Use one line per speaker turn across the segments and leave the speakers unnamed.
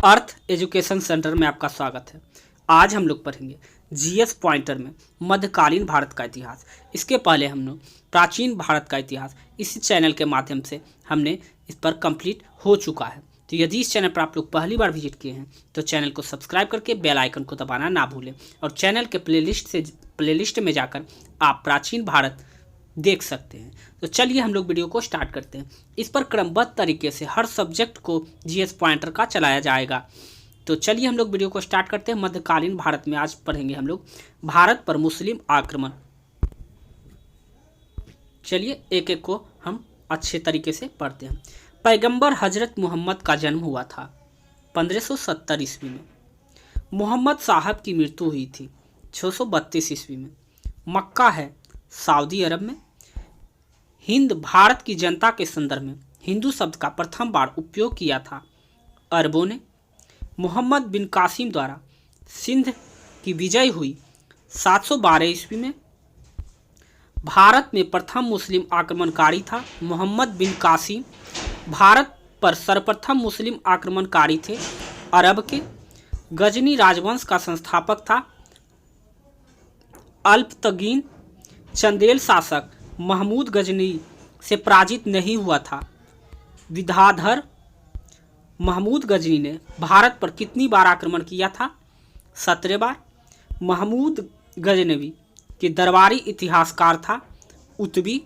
अर्थ education centre में आपका स्वागत है। आज हम लोग पढ़ेंगे जीएस पॉइंटर में मध्यकालीन भारत का इतिहास। इसके पहले हम लोग प्राचीन भारत का इतिहास इसी चैनल के माध्यम से हमने इस पर कंप्लीट हो चुका है। तो यदि इस चैनल पर आप लोग पहली बार विजिट किए हैं तो चैनल को सब्सक्राइब करके बेल आइकन को दबाना ना भूलें और चैनल के प्लेलिस्ट में जाकर आप प्राचीन भारत देख सकते हैं। तो चलिए हम लोग वीडियो को स्टार्ट करते हैं। इस पर क्रमबद्ध तरीके से हर सब्जेक्ट को जीएस पॉइंटर का चलाया जाएगा। तो चलिए हम लोग वीडियो को स्टार्ट करते हैं। मध्यकालीन भारत में आज पढ़ेंगे हम लोग भारत पर मुस्लिम आक्रमण। चलिए एक एक को हम अच्छे तरीके से पढ़ते हैं। पैगंबर हजरत मोहम्मद का जन्म हुआ था 1570 ईस्वी में। मोहम्मद साहब की मृत्यु हुई थी 632 ईस्वी में। मक्का है सऊदी अरब में। हिंद भारत की जनता के संदर्भ में हिंदू शब्द का प्रथम बार उपयोग किया था अरबों ने। मोहम्मद बिन कासिम द्वारा सिंध की विजय हुई 712 ईस्वी में। भारत में प्रथम मुस्लिम आक्रमणकारी था मोहम्मद बिन कासिम। भारत पर सर्वप्रथम मुस्लिम आक्रमणकारी थे अरब के। गजनी राजवंश का संस्थापक था अल्पतगीन। चंदेल शासक महमूद गजनी से पराजित नहीं हुआ था। विद्याधर महमूद गजनी ने भारत पर कितनी बार आक्रमण किया था? 17 बार। महमूद गजनवी के दरबारी इतिहासकार था उतबी।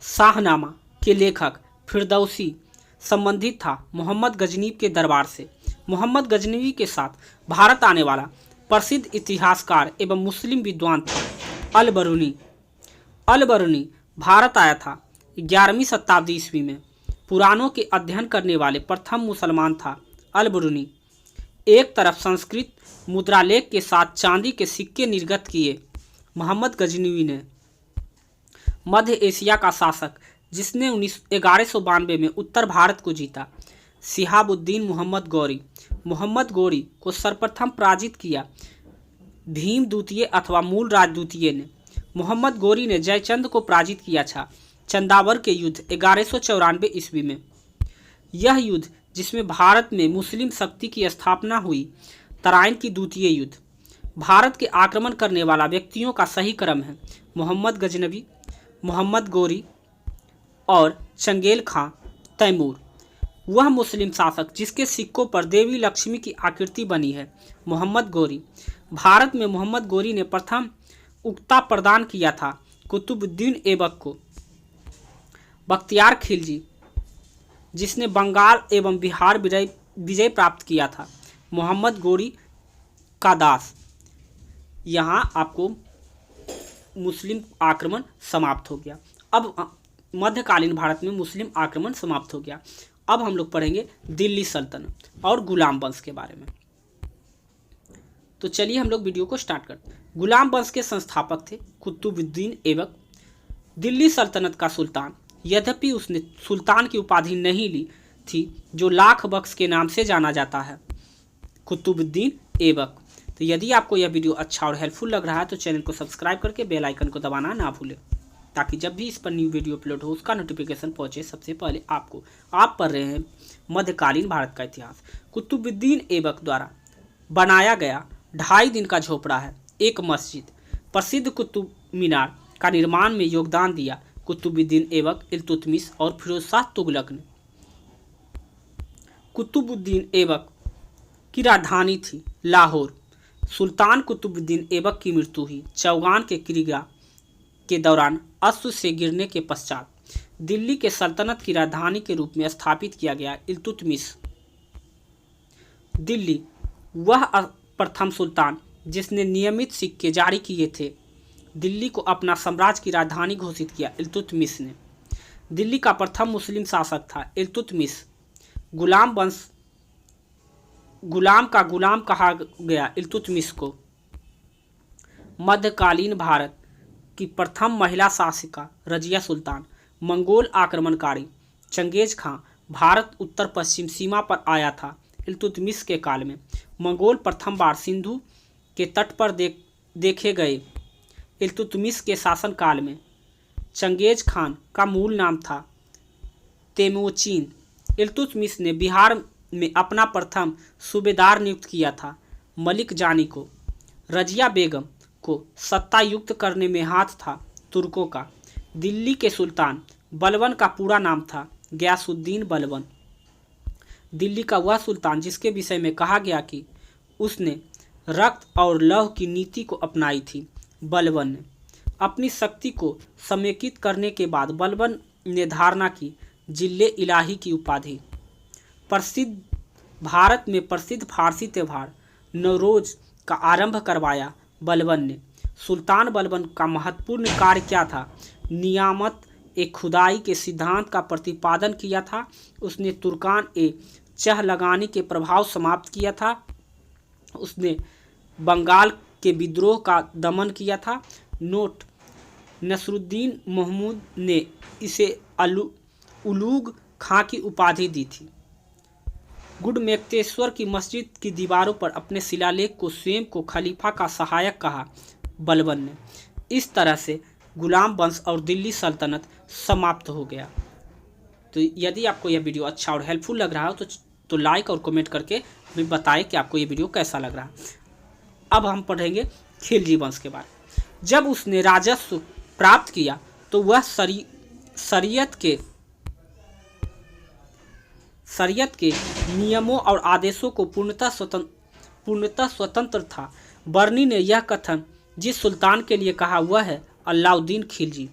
शाहनामा के लेखक फिरदौसी संबंधित था मोहम्मद गजनी के दरबार से। मोहम्मद गजनवी के साथ भारत आने वाला प्रसिद्ध इतिहासकार एवं मुस्लिम विद्वान था अल-बरूनी। अल-बरूनी भारत आया था 11वीं शताब्दी ईस्वी में। पुराणों के अध्ययन करने वाले प्रथम मुसलमान था अल-बरूनी। एक तरफ संस्कृत मुद्रालेख के साथ चांदी के सिक्के निर्गत किए। मोहम्मद गजनवी ने मध्य एशिया का शासक जिसने 1192 में उत्तर भारत को जीता शिहाबुद्दीन मोहम्मद गौरी को सर्वप्रथम पराजित किया भीम द्वितीय अथवा मूल राज द्वितीय ने। मोहम्मद गौरी ने जयचंद को पराजित किया था चंदावर के युद्ध 1194 ईस्वी में। यह युद्ध जिसमें भारत में मुस्लिम शक्ति की स्थापना हुई। तराइन की द्वितीय युद्ध। भारत के आक्रमण करने वाला व्यक्तियों का सही क्रम है मोहम्मद गजनवी, मोहम्मद गौरी और चंगेल खां तैमूर। वह मुस्लिम शासक जिसके सिक्कों पर देवी लक्ष्मी की आकृति बनी है मोहम्मद गौरी। भारत में मोहम्मद गौरी ने प्रथम उक्ता प्रदान किया था कुतुबुद्दीन ऐबक को। बख्तियार खिलजी जिसने बंगाल एवं बिहार विजय प्राप्त किया था मोहम्मद गौरी का दास। यहाँ आपको मुस्लिम आक्रमण समाप्त हो गया। अब मध्यकालीन भारत में मुस्लिम आक्रमण समाप्त हो गया। अब हम लोग पढ़ेंगे दिल्ली सल्तनत और गुलाम वंश के बारे में। तो चलिए हम लोग वीडियो को स्टार्ट करते हैं। गुलाम वंश के संस्थापक थे कुतुबुद्दीन ऐबक। दिल्ली सल्तनत का सुल्तान, यद्यपि उसने सुल्तान की उपाधि नहीं ली थी जो लाख बख्श के नाम से जाना जाता है कुतुबुद्दीन ऐबक। तो यदि आपको यह वीडियो अच्छा और हेल्पफुल लग रहा है तो चैनल को सब्सक्राइब करके बेल आइकन को दबाना ना भूलें ताकि जब भी इस पर न्यू वीडियो अपलोड हो उसका नोटिफिकेशन पहुंचे सबसे पहले आपको। आप पढ़ रहे हैं मध्यकालीन भारत का इतिहास। कुतुबुद्दीन ऐबक द्वारा बनाया गया 2.5 दिन का झोपड़ा है एक मस्जिद। प्रसिद्ध कुतुब मीनार का निर्माण में योगदान दिया कुतुबुद्दीन ऐबक, इल्तुतमिश और फिरोज शाह तुगलक ने। कुतुबुद्दीन ऐबक की राजधानी थी लाहौर। सुल्तान कुतुबुद्दीन ऐबक की मृत्यु हुई चौगान के किला के दौरान अश्व से गिरने के पश्चात। दिल्ली के सल्तनत की राजधानी के रूप में स्थापित किया गया इल्तुतमिश। दिल्ली वह प्रथम सुल्तान जिसने नियमित सिक्के जारी किए थे। दिल्ली को अपना साम्राज्य की राजधानी घोषित किया इल्तुतमिश ने। दिल्ली का प्रथम मुस्लिम शासक था इल्तुतमिश। गुलाम का गुलाम कहा गया इल्तुतमिश को। मध्यकालीन भारत की प्रथम महिला शासिका रजिया सुल्तान। मंगोल आक्रमणकारी चंगेज खां भारत उत्तर पश्चिम सीमा पर आया था इल्तुतमिश के काल में। मंगोल प्रथम बार सिंधु के तट पर देखे गए इल्तुतमिश के शासनकाल में। चंगेज खान का मूल नाम था तेमोचिन। इल्तुतमिश ने बिहार में अपना प्रथम सूबेदार नियुक्त किया था। मलिक जानी को, रजिया बेगम को सत्ता युक्त करने में हाथ था तुर्कों का। दिल्ली के सुल्तान बलबन का पूरा नाम था गयासुद्दीन बलबन। दिल्ली का वह सुल्तान जिसके विषय में कहा गया कि उसने रक्त और लौह की नीति को अपनाई थी। बलबन ने अपनी शक्ति को समेकित करने के बाद बलबन ने धारणा की जिले इलाही की उपाधि। भारत में प्रसिद्ध फारसी त्यौहार नवरोज का आरंभ करवाया बलबन ने। सुल्तान बलबन का महत्वपूर्ण कार्य क्या था? नियामत ए खुदाई के सिद्धांत का प्रतिपादन किया था। उसने तुर्कान ए चहलगानी के प्रभाव समाप्त किया था। उसने बंगाल के विद्रोह का दमन किया था। नोट, नसरुद्दीन महमूद ने इसे उलूग खां की उपाधि दी थी। गुडमेक्तेश्वर की मस्जिद की दीवारों पर अपने शिलालेख को स्वयं को खलीफा का सहायक कहा बलबन ने। इस तरह से गुलाम वंश और दिल्ली सल्तनत समाप्त हो गया। तो यदि आपको यह वीडियो अच्छा और हेल्पफुल लग रहा हो तो लाइक और कमेंट करके हमें बताएं कि आपको ये वीडियो कैसा लग रहा है। अब हम पढ़ेंगे खिलजी वंश के बारे में। जब उसने राजस्व प्राप्त किया तो वह शरीयत के नियमों और आदेशों को पूर्णतः स्वतंत्र था। बर्नी ने यह कथन जिस सुल्तान के लिए कहा वह है अलाउद्दीन खिलजी।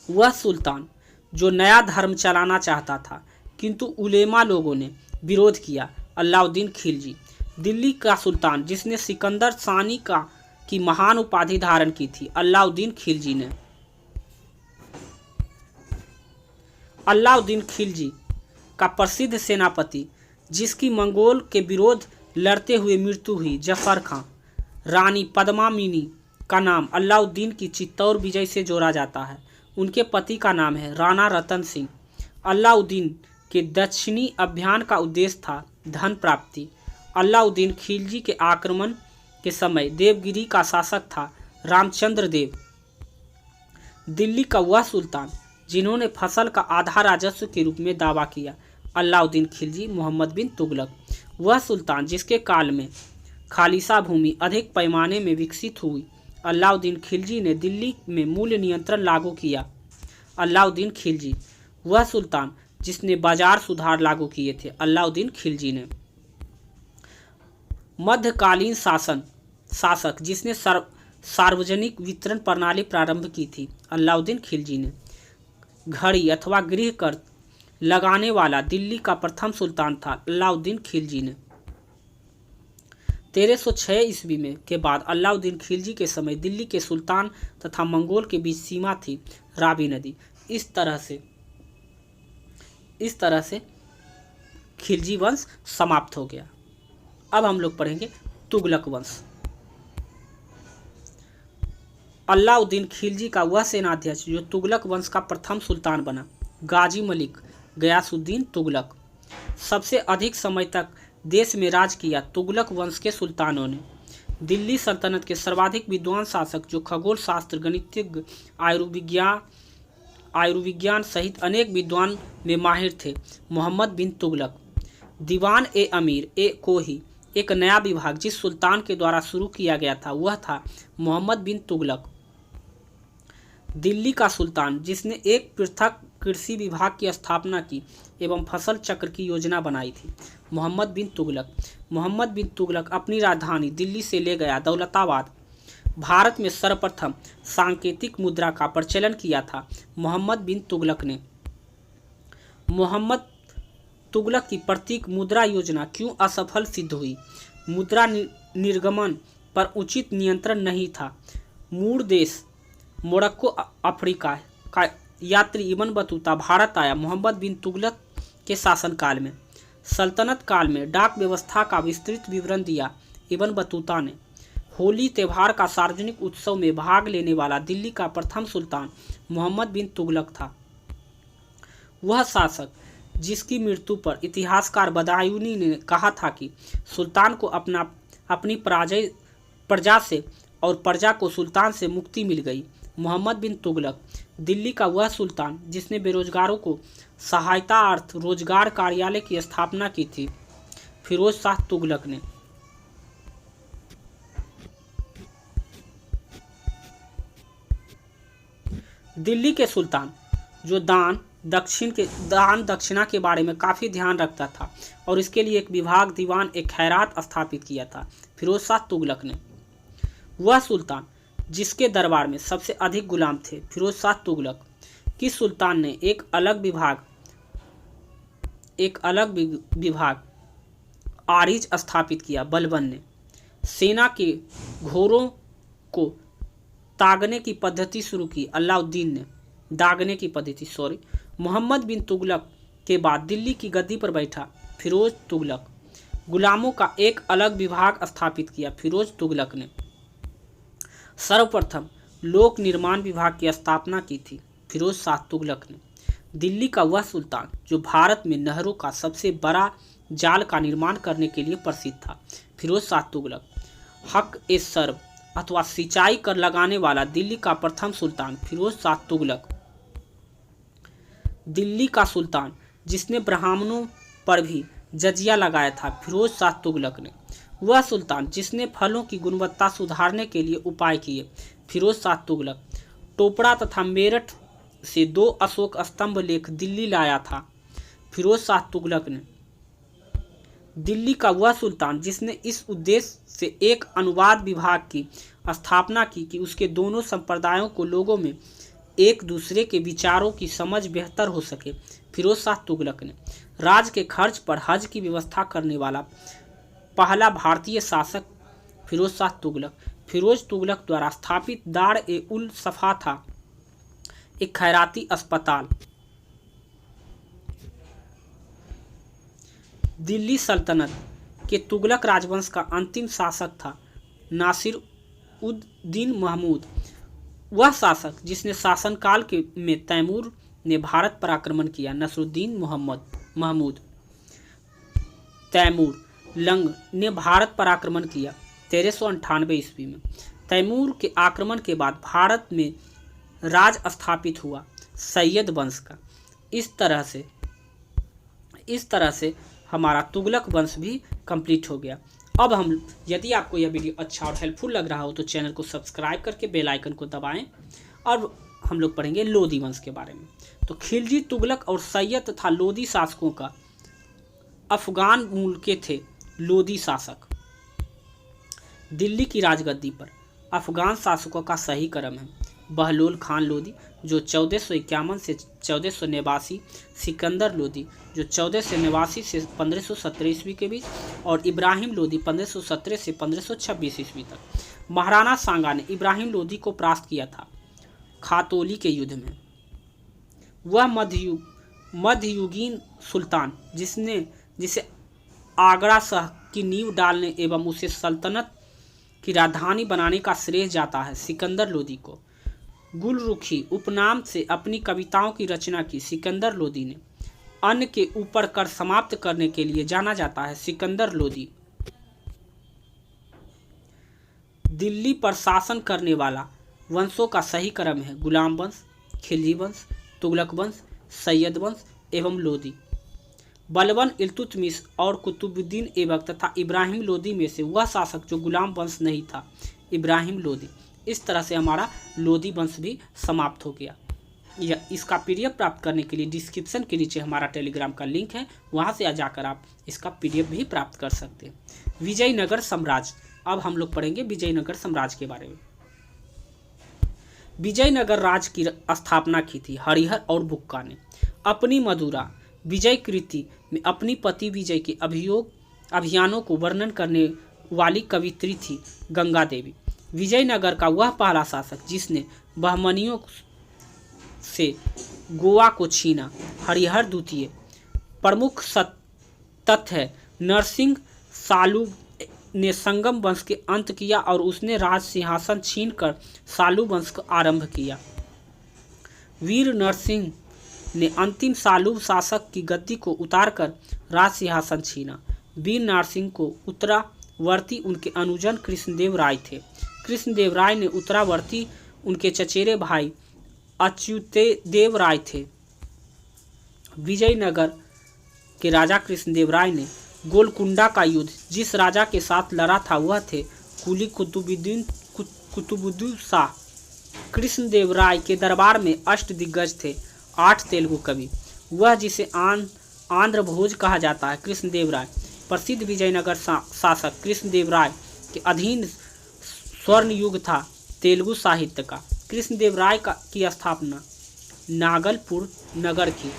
वह सुल्तान जो नया धर्म चलाना चाहता था किंतु उलेमा लोगों ने विरोध किया, अलाउद्दीन खिलजी। दिल्ली का सुल्तान जिसने सिकंदर सानी की महान उपाधि धारण की थी, अलाउद्दीन खिलजी ने। अलाउद्दीन खिलजी का प्रसिद्ध सेनापति जिसकी मंगोल के विरोध लड़ते हुए मृत्यु हुई, जफर खां। रानी पद्मामिनी का नाम अलाउद्दीन की चित्तौर विजय से जोड़ा जाता है। उनके पति का नाम है राणा रतन सिंह। अलाउद्दीन के दक्षिणी अभियान का उद्देश्य था धन प्राप्ति। अलाउद्दीन खिलजी के आक्रमण के समय देवगिरी का शासक था रामचंद्र देव। दिल्ली का वह सुल्तान जिन्होंने फसल का आधा राजस्व के रूप में दावा किया, अलाउद्दीन खिलजी। मोहम्मद बिन तुगलक, वह सुल्तान जिसके काल में खालिसा भूमि अधिक पैमाने में विकसित हुई, अलाउद्दीन खिलजी ने दिल्ली में मूल्य नियंत्रण लागू किया। अलाउद्दीन खिलजी, वह सुल्तान जिसने बाजार सुधार लागू किए थे, अलाउद्दीन खिलजी ने। मध्यकालीन शासक जिसने सार्वजनिक वितरण प्रणाली प्रारंभ की थी, अलाउद्दीन खिलजी ने। घड़ी अथवा गृह कर लगाने वाला दिल्ली का प्रथम सुल्तान था, अलाउद्दीन खिलजी ने। 1306 ईस्वी में के बाद अलाउद्दीन खिलजी के समय दिल्ली के सुल्तान तथा मंगोल के बीच सीमा थी रावी नदी। इस तरह से खिलजी वंश समाप्त हो गया। अब हम लोग पढ़ेंगे तुगलक वंश। अलाउद्दीन खिलजी का वह सेनाध्यक्ष जो तुगलक वंश का प्रथम सुल्तान बना, गाजी मलिक गयासुद्दीन तुगलक। सबसे अधिक समय तक देश में राज किया तुगलक वंश के सुल्तानों ने। दिल्ली सल्तनत के सर्वाधिक विद्वान शासक जो खगोल शास्त्र, गणितज्ञ, आयुर्विज्ञान सहित अनेक विद्वान में माहिर थे, मोहम्मद बिन तुगलक। दीवान ए अमीर ए कोही, एक नया विभाग जिस सुल्तान के द्वारा शुरू किया गया था वह था मोहम्मद बिन तुगलक। दिल्ली का सुल्तान जिसने एक पृथक कृषि विभाग की स्थापना की एवं फसल चक्र की योजना बनाई थी, मोहम्मद बिन तुगलक। मोहम्मद बिन तुगलक अपनी राजधानी दिल्ली से ले गया दौलताबाद। भारत में सर्वप्रथम सांकेतिक मुद्रा का प्रचलन किया था मोहम्मद बिन तुगलक ने। मोहम्मद तुगलक की प्रतीक मुद्रा योजना क्यों असफल सिद्ध हुई? मुद्रा निर्गमन पर उचित नियंत्रण नहीं था। मूल देश मोरक्को अफ्रीका का यात्री इब्न बतूता भारत आया मोहम्मद बिन तुगलक के शासनकाल में। सल्तनत काल में डाक व्यवस्था का विस्तृत विवरण दिया इब्न बतूता ने। होली त्यौहार का सार्वजनिक उत्सव में भाग लेने वाला दिल्ली का प्रथम सुल्तान मोहम्मद बिन तुगलक था। वह शासक जिसकी मृत्यु पर इतिहासकार बदायूनी ने कहा था कि सुल्तान को अपनी प्रजा से और प्रजा को सुल्तान से मुक्ति मिल गई, मोहम्मद बिन तुगलक, दिल्ली का वह सुल्तान जिसने बेरोजगारों को सहायतार्थ रोजगार कार्यालय की स्थापना की थी। फिरोज शाह तुगलक ने दिल्ली के सुल्तान जो दान दक्षिणा के बारे में काफ़ी ध्यान रखता था और इसके लिए एक विभाग दीवान एक खैरात स्थापित किया था। फिरोज शाह तुगलक ने वह सुल्तान जिसके दरबार में सबसे अधिक गुलाम थे। फिरोज शाह तुगलक की सुल्तान ने एक अलग विभाग आरिज स्थापित किया। बलबन ने सेना के घोड़ों को तागने की पद्धति शुरू की। अलाउद्दीन ने दागने की पद्धति मोहम्मद बिन तुगलक के बाद दिल्ली की गद्दी पर बैठा फिरोज तुगलक गुलामों का एक अलग विभाग स्थापित किया। फिरोज तुगलक ने सर्वप्रथम लोक निर्माण विभाग की स्थापना की थी। फिरोज शाह तुगलक ने दिल्ली का वह सुल्तान जो भारत में नहरों का सबसे बड़ा जाल का निर्माण करने के लिए प्रसिद्ध था। फिरोज शाह तुगलक हक ए सर्व अथवा सिंचाई कर लगाने वाला दिल्ली का प्रथम सुल्तान। फिरोज शाह तुगलक दिल्ली का सुल्तान जिसने ब्राह्मणों पर भी जजिया लगाया था। फिरोज शाह तुगलक ने वह सुल्तान जिसने फलों की गुणवत्ता सुधारने के लिए उपाय किए। फिरोज शाह तुगलक टोपड़ा तथा मेरठ से 2 अशोक स्तंभ लेख दिल्ली लाया था। फिरोज शाह तुगलक ने दिल्ली का वह सुल्तान जिसने इस उद्देश्य से एक अनुवाद विभाग की स्थापना की कि उसके दोनों संप्रदायों को लोगों में एक दूसरे के विचारों की समझ बेहतर हो सके। फिरोज शाह तुगलक ने राज के खर्च पर हज की व्यवस्था करने वाला पहला भारतीय शासक। फिरोज शाह तुगलक फिरोज तुगलक द्वारा स्थापित दार ए उल सफा था एक खैराती अस्पताल। दिल्ली सल्तनत के तुगलक राजवंश का अंतिम शासक था नासिर उद दीन महमूद, वह शासक जिसने शासनकाल में तैमूर ने भारत पर आक्रमण किया। नसरुद्दीन महमूद तैमूर लंग ने भारत पर आक्रमण किया 1398 ईस्वी में। तैमूर के आक्रमण के बाद भारत में राज स्थापित हुआ सैयद वंश का। इस तरह से हमारा तुगलक वंश भी कंप्लीट हो गया। अब यदि आपको यह वीडियो अच्छा और हेल्पफुल लग रहा हो तो चैनल को सब्सक्राइब करके बेल आइकन को दबाएं। और हम लोग पढ़ेंगे लोदी वंश के बारे में। तो खिलजी, तुगलक और सैयद तथा लोदी शासकों का अफगान मूल के थे। लोदी शासक दिल्ली की राजगद्दी पर अफगान शासकों का सही क्रम है। बहलोल खान लोदी जो 1451 से 1489, सिकंदर लोदी जो 1489 से 1517 ईस्वी के बीच और इब्राहिम लोदी 1517 से 1526 ईस्वी तक। महाराणा सांगा ने इब्राहिम लोदी को परास्त किया था खातौली के युद्ध में। वह मध्ययुगीन सुल्तान जिसे आगरा शहर की नींव डालने एवं उसे सल्तनत की राजधानी बनाने का श्रेय जाता है। सिकंदर लोदी को गुलरुखी उपनाम से अपनी कविताओं की रचना की। सिकंदर लोदी ने अन्न के ऊपर कर समाप्त करने के लिए जाना जाता है। सिकंदर लोदी दिल्ली पर शासन करने वाला वंशों का सही क्रम है। गुलाम वंश, खिलजी वंश, तुगलक वंश, सैयद वंश एवं लोदी। बलबन, इल्तुतमिश और कुतुबुद्दीन ऐबक तथा इब्राहिम लोदी में से वह शासक जो गुलाम वंश नहीं था, इब्राहिम लोदी। इस तरह से हमारा लोदी वंश भी समाप्त हो गया। इसका पीडीएफ प्राप्त करने के लिए डिस्क्रिप्शन के नीचे हमारा टेलीग्राम का लिंक है, वहां से जाकर आप इसका पीडीएफ भी प्राप्त कर सकते हैं। विजयनगर साम्राज्य। अब हम लोग पढ़ेंगे विजयनगर साम्राज्य के बारे में। विजयनगर राज्य की स्थापना की थी हरिहर और बुक्का ने। अपनी मधुरा विजय कृति में अपनी पति विजय के अभियानों को वर्णन करने वाली कवित्री थी गंगा देवी। विजयनगर का वह पहला शासक जिसने बहमनियों से गोवा को छीना। हरिहर द्वितीय। प्रमुख तथ्य है नरसिंह सालू ने संगम वंश के अंत किया और उसने राज सिंहासन छीनकर सालू वंश का आरंभ किया। वीर नरसिंह ने अंतिम सालू शासक की गद्दी को उतारकर राज सिंहासन छीना। वीर नरसिंह को उत्तरावर्ती उनके अनुजन कृष्णदेव राय थे। कृष्णदेव राय ने उत्तरावर्ती उनके चचेरे भाई अच्युतदेव राय थे। विजयनगर के राजा कृष्णदेव राय ने गोलकुंडा का युद्ध जिस राजा के साथ लड़ा था वह थे कुली कुतुबुद्दीन शाह। कृष्णदेव राय के दरबार में अष्टदिग्गज थे, 8 तेलुगु कवि। वह जिसे आंध्र भोज कहा जाता है, कृष्णदेव राय प्रसिद्ध विजयनगर शासक कृष्णदेव राय के अधीन स्वर्ण युग था तेलुगु साहित्य का। कृष्णदेव राय की स्थापना नागलपुर नगर की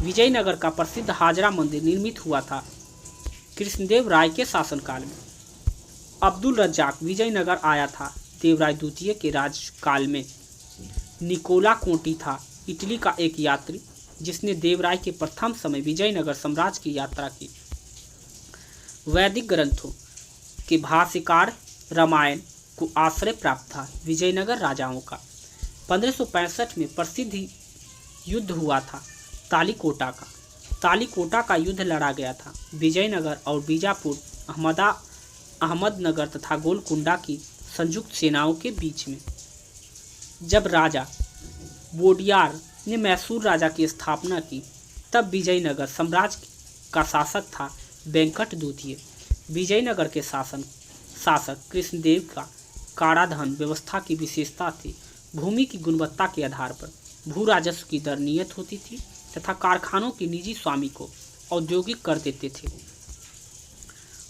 विजयनगर का प्रसिद्ध हाजरा मंदिर निर्मित हुआ था कृष्णदेव राय के शासनकाल में। अब्दुल रज्जाक विजयनगर आया था देवराय द्वितीय के राजकाल में। निकोला कोंटी था इटली का एक यात्री जिसने देवराय के प्रथम समय विजयनगर साम्राज्य की यात्रा की। वैदिक ग्रंथों के भाष्यकार रामायण को आश्रय प्राप्त था विजयनगर राजाओं का। 1565 में प्रसिद्ध युद्ध हुआ था तालीकोटा का। तालीकोटा का युद्ध लड़ा गया था विजयनगर और बीजापुर, अहमदनगर तथा गोलकुंडा की संयुक्त सेनाओं के बीच में। जब राजा वोडियार ने मैसूर राजा की स्थापना की तब विजयनगर साम्राज्य का शासक था वेंकट द्वितीय। विजयनगर के शासक कृष्णदेव का काराधन व्यवस्था की विशेषता थी। भूमि की गुणवत्ता के आधार पर भू राजस्व की दर नियत होती थी तथा कारखानों के निजी स्वामी को औद्योगिक कर देते थे।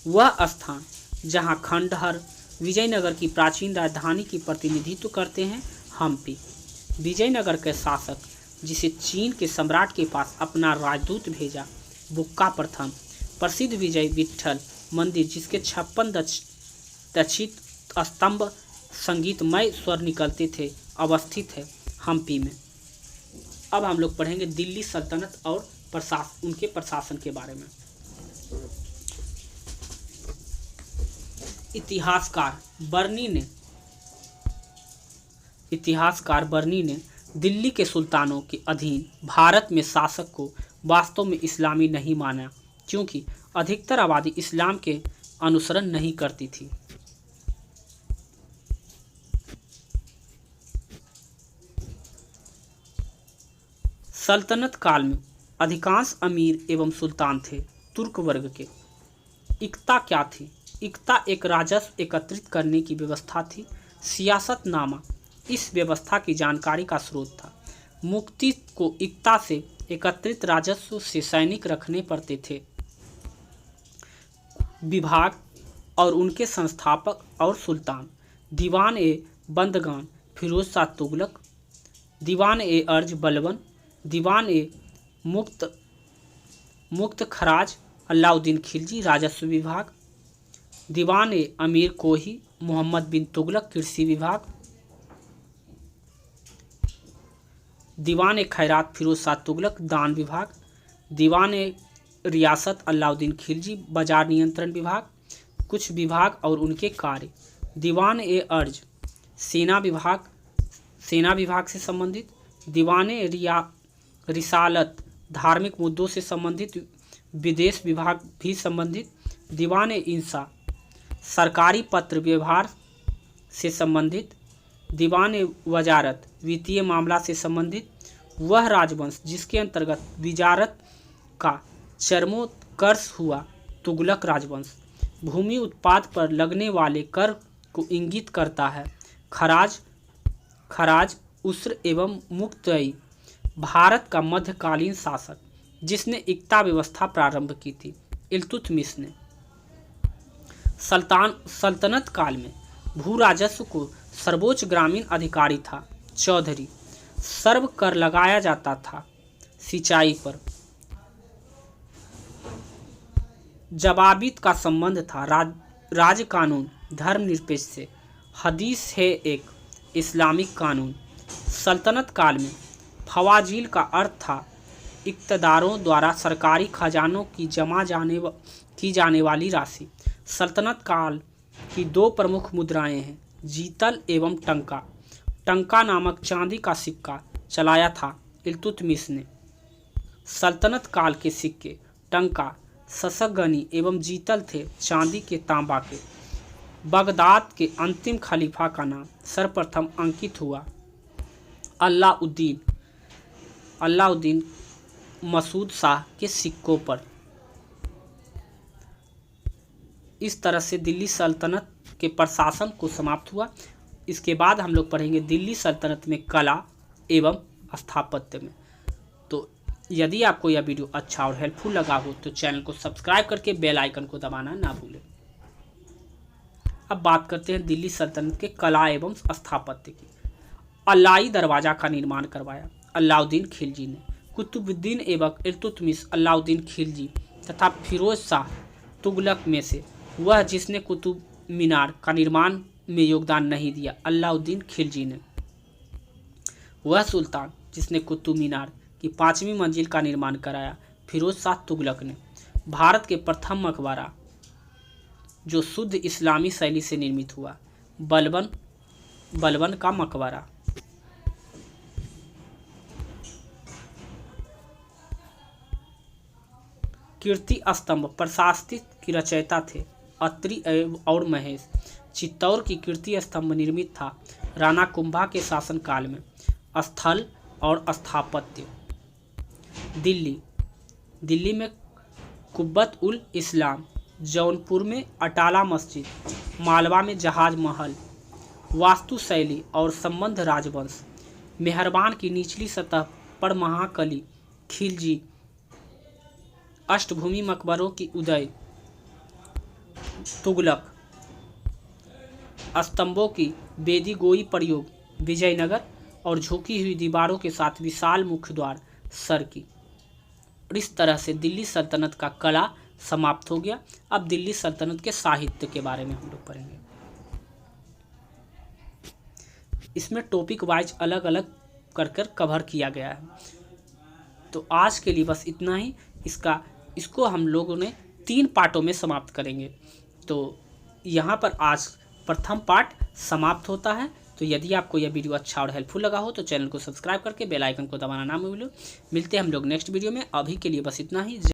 वह स्थान जहां खंडहर विजयनगर की प्राचीन राजधानी की प्रतिनिधित्व करते हैं, हम्पी। विजयनगर के शासक जिसे चीन के सम्राट के पास अपना राजदूत भेजा, बुक्का प्रथम। प्रसिद्ध विजय विट्ठल मंदिर जिसके 56 दक्षित स्तंभ संगीतमय स्वर निकलते थे, अवस्थित है हम्पी में। अब हम लोग पढ़ेंगे दिल्ली सल्तनत और उनके प्रशासन के बारे में। इतिहासकार बर्नी ने दिल्ली के सुल्तानों के अधीन भारत में शासक को वास्तव में इस्लामी नहीं माना क्योंकि अधिकतर आबादी इस्लाम के अनुसरण नहीं करती थी। सल्तनत काल में अधिकांश अमीर एवं सुल्तान थे तुर्क वर्ग के। इक्ता क्या थी? इक्ता एक राजस्व एकत्रित करने की व्यवस्था थी। सियासतनामा इस व्यवस्था की जानकारी का स्रोत था। मुक्ति को इक्ता से एकत्रित राजस्व से सैनिक रखने पड़ते थे। विभाग और उनके संस्थापक और सुल्तान। दीवान ए बंदगान फिरोज शाह तुगलक, दीवान ए अर्ज बलबन, दीवान ए मुक्त खराज अलाउद्दीन खिलजी राजस्व विभाग, दीवान ए अमीर कोही मोहम्मद बिन तुगलक कृषि विभाग, दीवान ए खैरात फिरोज शाह तुगलक दान विभाग, दीवान ए रियासत अलाउद्दीन खिलजी बाजार नियंत्रण विभाग। कुछ विभाग और उनके कार्य। दीवान ए अर्ज सेना विभाग से संबंधित, दीवान ए रिसालत धार्मिक मुद्दों से संबंधित, विदेश विभाग भी संबंधित, दीवान ए इंसा सरकारी पत्र व्यवहार से संबंधित, दीवान ए वजारत वित्तीय मामला से संबंधित। वह राजवंश जिसके अंतर्गत विजारत का चरमोत्कर्ष हुआ तुगलक राजवंश। भूमि उत्पाद पर लगने वाले कर को इंगित करता है। खराज उस्र एवं मुक्तई। भारत का मध्यकालीन शासक जिसने इक्ता व्यवस्था प्रारंभ की थी, इल्तुतमिश ने। सल्तनत काल में भू राजस्व को सर्वोच्च ग्रामीण अधिकारी था चौधरी। सर्व कर लगाया जाता था सिंचाई पर। जवाबित का संबंध था राज कानून धर्मनिरपेक्ष से। हदीस है एक इस्लामिक कानून। सल्तनत काल में फवाजील का अर्थ था इक़्तिदारों द्वारा सरकारी खजानों की की जाने वाली राशि। सल्तनत काल की 2 प्रमुख मुद्राएं हैं, जीतल एवं टंका। टंका नामक चांदी का सिक्का चलाया था इल्तुतमिश ने। सल्तनत काल के सिक्के टंका ससगनी एवं जीतल थे चांदी के तांबा के। बगदाद के अंतिम खलीफा का नाम सर्वप्रथम अंकित हुआ अलाउद्दीन मसूद शाह के सिक्कों पर। इस तरह से दिल्ली सल्तनत के प्रशासन को समाप्त हुआ। इसके बाद हम लोग पढ़ेंगे दिल्ली सल्तनत में कला एवं स्थापत्य में। तो यदि आपको यह वीडियो अच्छा और हेल्पफुल लगा हो तो चैनल को सब्सक्राइब करके बेल आइकन को दबाना ना भूलें। अब बात करते हैं दिल्ली सल्तनत के कला एवं स्थापत्य की। अलाई दरवाज़ा का निर्माण करवाया अलाउद्दीन खिलजी ने। कुतुबुद्दीन एवं इल्तुतमिश अलाउद्दीन खिलजी तथा फिरोज शाह तुगलक में से वह जिसने कुतुब मीनार का निर्माण में योगदान नहीं दिया अलाउद्दीन खिलजी ने। वह सुल्तान जिसने कुतुब मीनार की 5वीं मंजिल का निर्माण कराया फिरोज शाह तुगलक ने। भारत के प्रथम मकबरा जो शुद्ध इस्लामी शैली से निर्मित हुआ बलबन का मकबरा। कीर्ति स्तंभ प्रशास्ति की रचयिता थे अत्रि और महेश। चित्तौड़ की कीर्ति स्तंभ निर्मित था राणा कुंभा के शासनकाल में। स्थल और स्थापत्य। दिल्ली में कुब्बत उल इस्लाम, जौनपुर में अटाला मस्जिद, मालवा में जहाज महल। वास्तुशैली और संबंध राजवंश। मेहरबान की निचली सतह पर महाकली खिलजी। अष्टभूमि मकबरों की उदय तुगलक। स्तंभों की बेदी गोई प्रयोग विजयनगर और झुकी हुई दीवारों के साथ विशाल मुख्य द्वार सर की। इस तरह से दिल्ली सल्तनत का कला समाप्त हो गया। अब दिल्ली सल्तनत के साहित्य के बारे में हम लोग पढ़ेंगे। इसमें टॉपिक वाइज अलग अलग कर कवर किया गया है। तो आज के लिए बस इतना ही। इसको हम लोगों ने 3 पार्टों में समाप्त करेंगे। तो यहाँ पर आज प्रथम पार्ट समाप्त होता है। तो यदि आपको यह वीडियो अच्छा और हेल्पफुल लगा हो तो चैनल को सब्सक्राइब करके बेल आइकन को दबाना ना भूलें। मिलते हैं हम लोग नेक्स्ट वीडियो में। अभी के लिए बस इतना ही।